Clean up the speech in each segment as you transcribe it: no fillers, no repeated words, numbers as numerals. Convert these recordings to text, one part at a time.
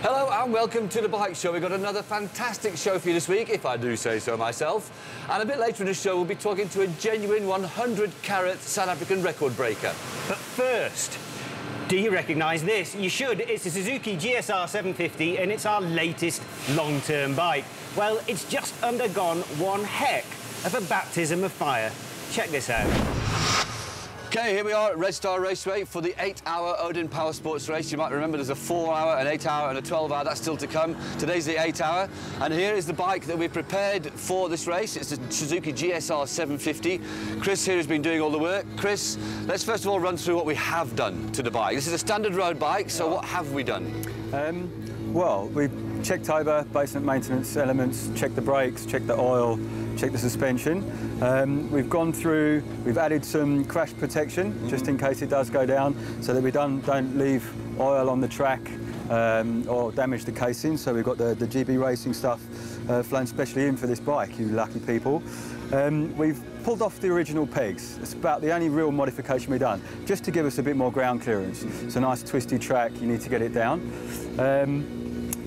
Hello and welcome to the Bike Show. We've got another fantastic show for you this week, if I do say so myself. And a bit later in the show, we'll be talking to a genuine 100-carat South African record breaker. But first, do you recognise this? You should. It's the Suzuki GSR750 and it's our latest long-term bike. Well, it's just undergone one heck of a baptism of fire. Check this out. OK, here we are at Red Star Raceway for the 8-hour Odin Power Sports race. You might remember there's a 4-hour, an 8-hour and a 12-hour. That's still to come. Today's the 8-hour. And here is the bike that we prepared for this race. It's the Suzuki GSR750. Chris here has been doing all the work. Chris, let's first of all run through what we have done to the bike. This is a standard road bike, so what have we done? Well, we've checked over basic maintenance elements, checked the brakes, checked the oil, checked the suspension. We've gone through, we've added some crash protection just in case it does go down, so that we don't leave oil on the track or damage the casing. So we've got the GB Racing stuff flown specially in for this bike, you lucky people. We've pulled off the original pegs. It's about the only real modification we've done, just to give us a bit more ground clearance. It's a nice twisty track, you need to get it down.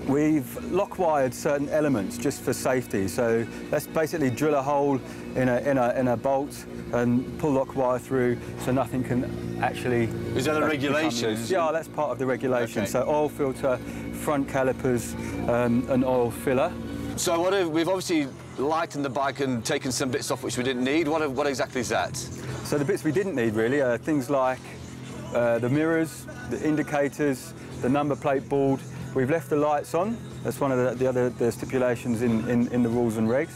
We've lock-wired certain elements just for safety. So let's basically drill a hole in a bolt and pull lock wire through so nothing can actually... Is that a regulation? Yeah, that's part of the regulation. Okay. So oil filter, front calipers, and oil filler. So we've obviously lightened the bike and taken some bits off which we didn't need. What exactly is that? So the bits we didn't need really are things like the mirrors, the indicators, the number plate board. We've left the lights on. That's one of the other stipulations in the rules and regs.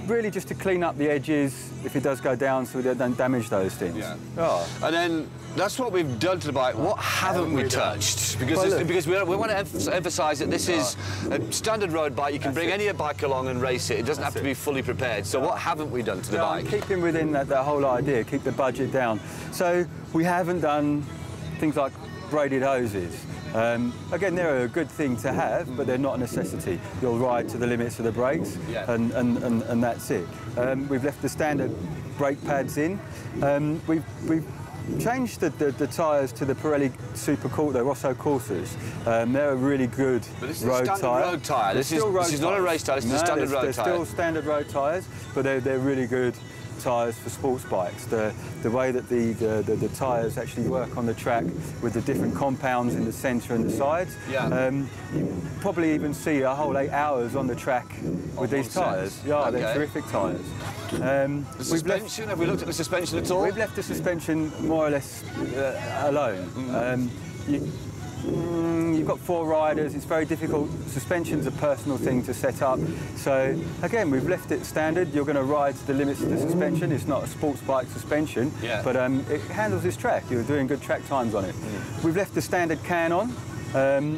Really just to clean up the edges if it does go down so we don't damage those things. Yeah. Oh. And then that's what we've done to the bike. What haven't we touched? Because we want to emphasise that this is a standard road bike. You can bring any bike along and race it. It doesn't have to be fully prepared. So what haven't we done to the bike? Keeping within that whole idea, keep the budget down. So we haven't done things like braided hoses. Again, they're a good thing to have, but they're not a necessity. You'll ride to the limits of the brakes, and that's it. We've left the standard brake pads in. We've changed the tyres to the Pirelli the Rosso Corsas. They're a really good road tyre. This is not a race tyre, this is a standard road tyre. They're still standard road tyres, but they're really good tyres for sports bikes. The way that the tyres actually work on the track with the different compounds in the centre and the sides. Yeah. You probably even see a whole 8 hours on the track with these tyres. Yeah, okay. They're terrific tyres. The suspension, have we looked at the suspension at all? We've left the suspension more or less alone. You've got 4 riders, it's very difficult. Suspension's a personal thing to set up. So, again, we've left it standard. You're going to ride to the limits of the suspension. It's not a sports bike suspension, but it handles this track. You're doing good track times on it. We've left the standard can on.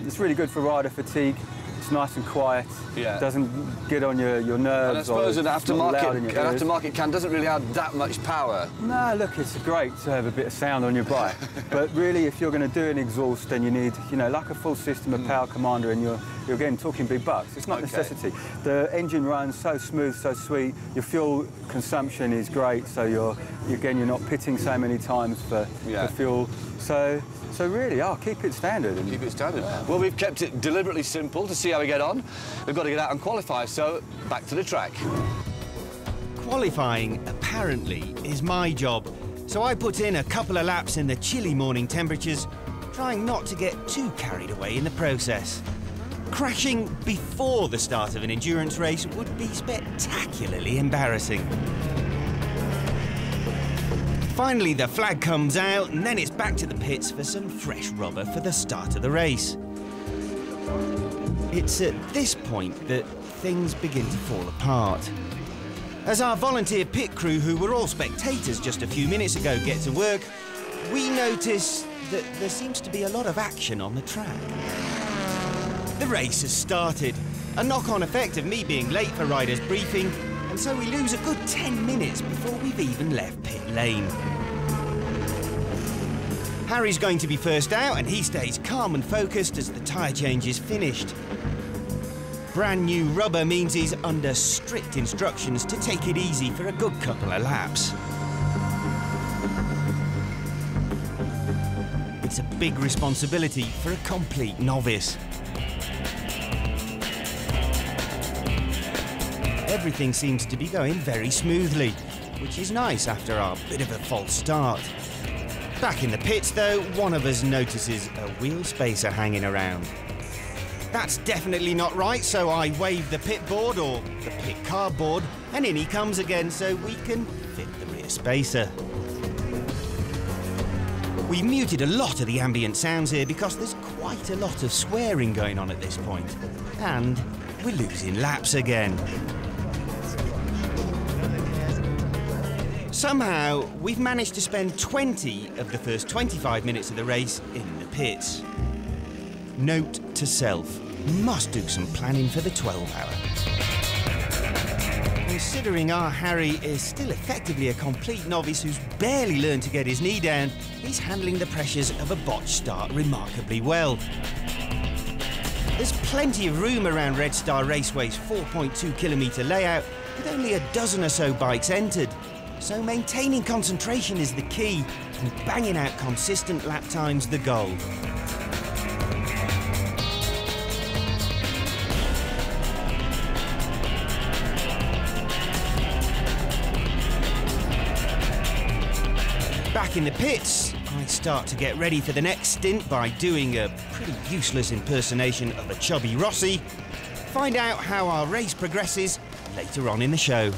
It's really good for rider fatigue. It's nice and quiet. It doesn't get on your nerves. And I suppose an aftermarket can doesn't really add that much power. No, look, it's great to have a bit of sound on your bike. But really, if you're going to do an exhaust, then you need, like a full system of power commander, and you're again talking big bucks. It's not a necessity. The engine runs so smooth, so sweet. Your fuel consumption is great, so you're not pitting so many times for fuel. So really, I'll keep it standard. Keep it standard. Well, we've kept it deliberately simple to see how we get on. We've got to get out and qualify, so back to the track. Qualifying, apparently, is my job. So I put in a couple of laps in the chilly morning temperatures, trying not to get too carried away in the process. Crashing before the start of an endurance race would be spectacularly embarrassing. Finally, the flag comes out, and then it's back to the pits for some fresh rubber for the start of the race. It's at this point that things begin to fall apart. As our volunteer pit crew, who were all spectators just a few minutes ago, get to work, we notice that there seems to be a lot of action on the track. The race has started, a knock-on effect of me being late for riders' briefing, and so we lose a good 10 minutes before we've even left pit lane. Harry's going to be first out, and he stays calm and focused as the tyre change is finished. Brand new rubber means he's under strict instructions to take it easy for a good couple of laps. It's It's a big responsibility for a complete novice. Everything seems to be going very smoothly, which is nice after our bit of a false start. Back in the pits though, one of us notices a wheel spacer hanging around. That's definitely not right, so I wave the pit board, or the pit cardboard, and in he comes again so we can fit the rear spacer. We've muted a lot of the ambient sounds here because there's quite a lot of swearing going on at this point. And we're losing laps again. Somehow, we've managed to spend 20 of the first 25 minutes of the race in the pits. Note to self, must do some planning for the 12-hour. Considering our Harry is still effectively a complete novice who's barely learned to get his knee down, he's handling the pressures of a botched start remarkably well. There's plenty of room around Red Star Raceway's 4.2-kilometre layout, with only a dozen or so bikes entered. So maintaining concentration is the key, and banging out consistent lap times the goal. Back in the pits, I start to get ready for the next stint by doing a pretty useless impersonation of a chubby Rossi. Find out how our race progresses later on in the show.